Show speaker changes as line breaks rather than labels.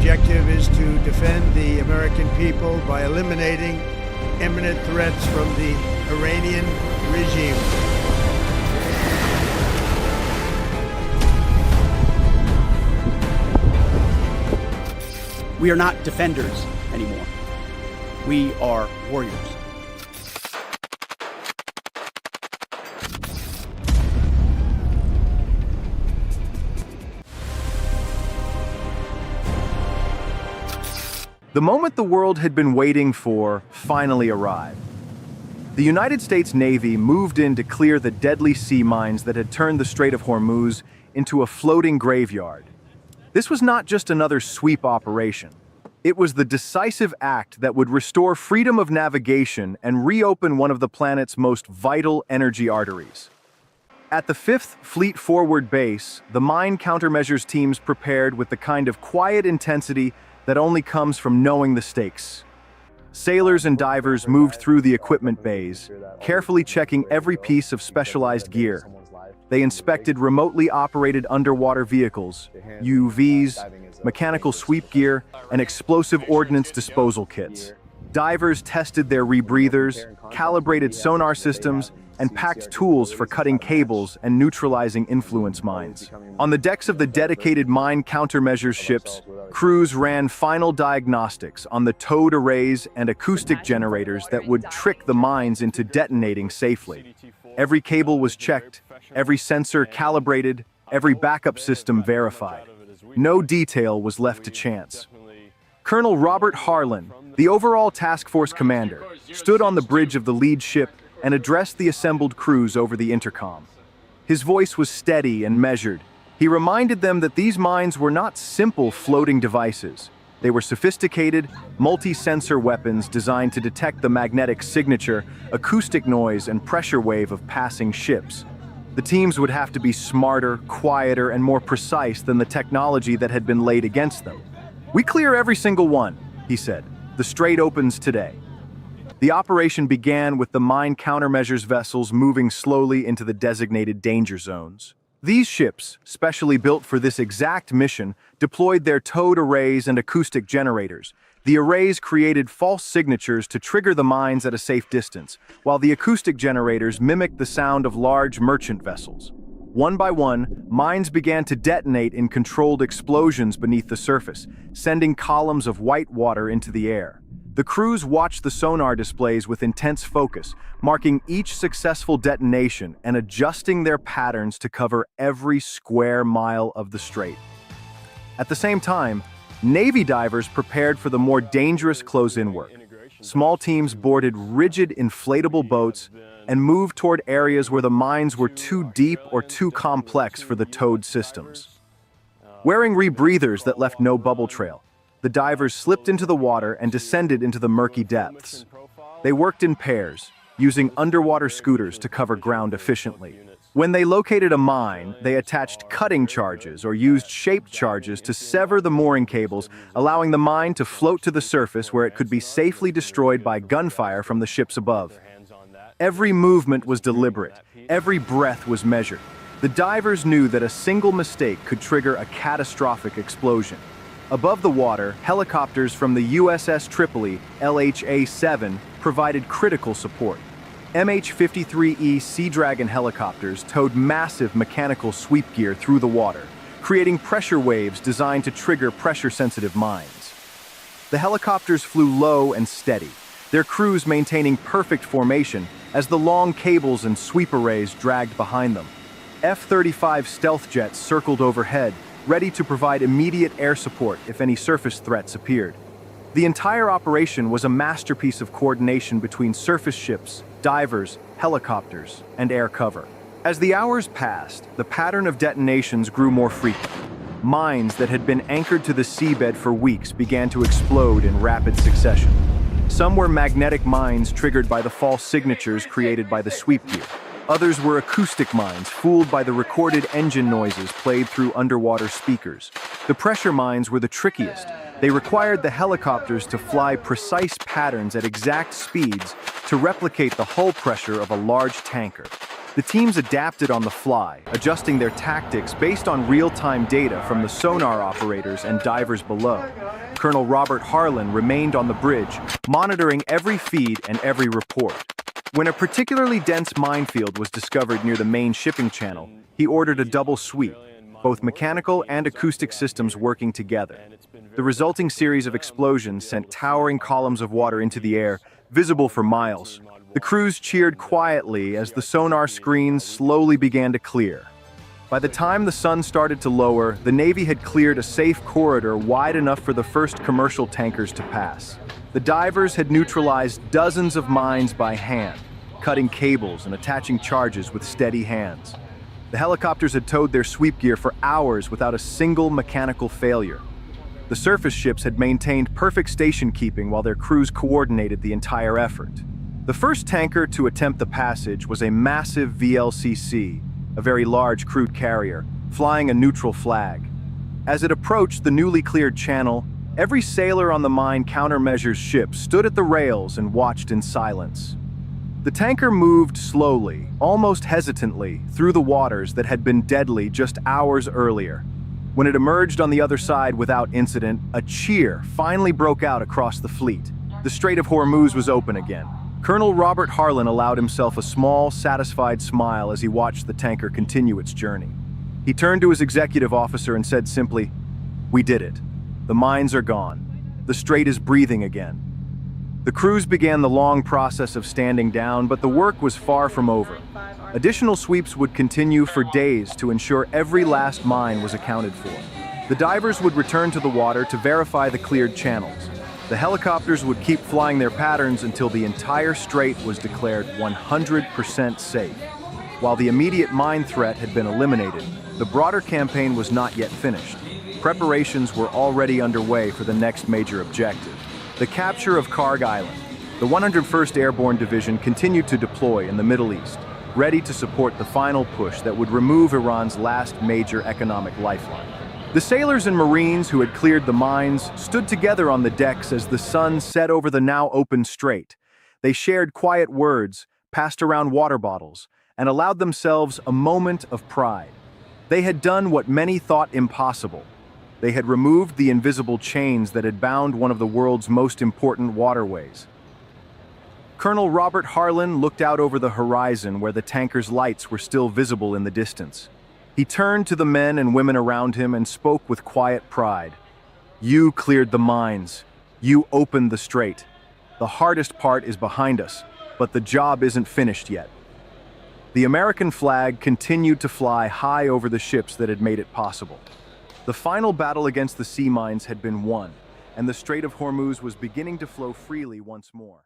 objective is to defend the American people by eliminating imminent threats from the Iranian regime.
We are not defenders anymore. We are warriors.
The moment the world had been waiting for finally arrived. The United States Navy moved in to clear the deadly sea mines that had turned the Strait of Hormuz into a floating graveyard. This was not just another sweep operation. It was the decisive act that would restore freedom of navigation and reopen one of the planet's most vital energy arteries. At the 5th Fleet Forward Base, the mine countermeasures teams prepared with the kind of quiet intensity that only comes from knowing the stakes. Sailors and divers moved through the equipment bays, carefully checking every piece of specialized gear. They inspected remotely operated underwater vehicles, UVs, mechanical sweep gear, and explosive ordnance disposal kits. Divers tested their rebreathers, calibrated sonar systems, and packed tools for cutting cables and neutralizing influence mines. On the decks of the dedicated mine countermeasures ships, crews ran final diagnostics on the towed arrays and acoustic generators that would trick the mines into detonating safely. Every cable was checked, every sensor calibrated, every backup system verified. No detail was left to chance. Colonel Robert Harlan, the overall task force commander, stood on the bridge of the lead ship and addressed the assembled crews over the intercom. His voice was steady and measured. He reminded them that these mines were not simple floating devices. They were sophisticated, multi-sensor weapons designed to detect the magnetic signature, acoustic noise, and pressure wave of passing ships. The teams would have to be smarter, quieter, and more precise than the technology that had been laid against them. "We clear every single one," he said. "The strait opens today." The operation began with the mine countermeasures vessels moving slowly into the designated danger zones. These ships, specially built for this exact mission, deployed their towed arrays and acoustic generators. The arrays created false signatures to trigger the mines at a safe distance, while the acoustic generators mimicked the sound of large merchant vessels. One by one, mines began to detonate in controlled explosions beneath the surface, sending columns of white water into the air. The crews watched the sonar displays with intense focus, marking each successful detonation and adjusting their patterns to cover every square mile of the strait. At the same time, Navy divers prepared for the more dangerous close-in work. Small teams boarded rigid inflatable boats and moved toward areas where the mines were too deep or too complex for the towed systems. Wearing rebreathers that left no bubble trail, the divers slipped into the water and descended into the murky depths. They worked in pairs, using underwater scooters to cover ground efficiently. When they located a mine, they attached cutting charges or used shaped charges to sever the mooring cables, allowing the mine to float to the surface where it could be safely destroyed by gunfire from the ships above. Every movement was deliberate, every breath was measured. The divers knew that a single mistake could trigger a catastrophic explosion. Above the water, helicopters from the USS Tripoli, LHA-7, provided critical support. MH-53E Sea Dragon helicopters towed massive mechanical sweep gear through the water, creating pressure waves designed to trigger pressure-sensitive mines. The helicopters flew low and steady, their crews maintaining perfect formation as the long cables and sweep arrays dragged behind them. F-35 stealth jets circled overhead, ready to provide immediate air support if any surface threats appeared. The entire operation was a masterpiece of coordination between surface ships, divers, helicopters, and air cover. As the hours passed, the pattern of detonations grew more frequent. Mines that had been anchored to the seabed for weeks began to explode in rapid succession. Some were magnetic mines triggered by the false signatures created by the sweep gear. Others were acoustic mines fooled by the recorded engine noises played through underwater speakers. The pressure mines were the trickiest. They required the helicopters to fly precise patterns at exact speeds to replicate the hull pressure of a large tanker. The teams adapted on the fly, adjusting their tactics based on real-time data from the sonar operators and divers below. Colonel Robert Harlan remained on the bridge, monitoring every feed and every report. When a particularly dense minefield was discovered near the main shipping channel, he ordered a double sweep, both mechanical and acoustic systems working together. The resulting series of explosions sent towering columns of water into the air, visible for miles. The crews cheered quietly as the sonar screens slowly began to clear. By the time the sun started to lower, the Navy had cleared a safe corridor wide enough for the first commercial tankers to pass. The divers had neutralized dozens of mines by hand, cutting cables and attaching charges with steady hands. The helicopters had towed their sweep gear for hours without a single mechanical failure. The surface ships had maintained perfect station keeping while their crews coordinated the entire effort. The first tanker to attempt the passage was a massive VLCC, a very large crude carrier, flying a neutral flag. As it approached the newly cleared channel, every sailor on the mine countermeasures ship stood at the rails and watched in silence. The tanker moved slowly, almost hesitantly, through the waters that had been deadly just hours earlier. When it emerged on the other side without incident, a cheer finally broke out across the fleet. The Strait of Hormuz was open again. Colonel Robert Harlan allowed himself a small, satisfied smile as he watched the tanker continue its journey. He turned to his executive officer and said simply, "We did it. The mines are gone. The strait is breathing again." The crews began the long process of standing down, but the work was far from over. Additional sweeps would continue for days to ensure every last mine was accounted for. The divers would return to the water to verify the cleared channels. The helicopters would keep flying their patterns until the entire strait was declared 100% safe. While the immediate mine threat had been eliminated, the broader campaign was not yet finished. Preparations were already underway for the next major objective, the capture of Karg Island. The 101st Airborne Division continued to deploy in the Middle East, ready to support the final push that would remove Iran's last major economic lifeline. The sailors and Marines who had cleared the mines stood together on the decks as the sun set over the now open strait. They shared quiet words, passed around water bottles, and allowed themselves a moment of pride. They had done what many thought impossible. They had removed the invisible chains that had bound one of the world's most important waterways. Colonel Robert Harlan looked out over the horizon where the tanker's lights were still visible in the distance. He turned to the men and women around him and spoke with quiet pride. "You cleared the mines. You opened the strait. The hardest part is behind us, but the job isn't finished yet." The American flag continued to fly high over the ships that had made it possible. The final battle against the sea mines had been won, and the Strait of Hormuz was beginning to flow freely once more.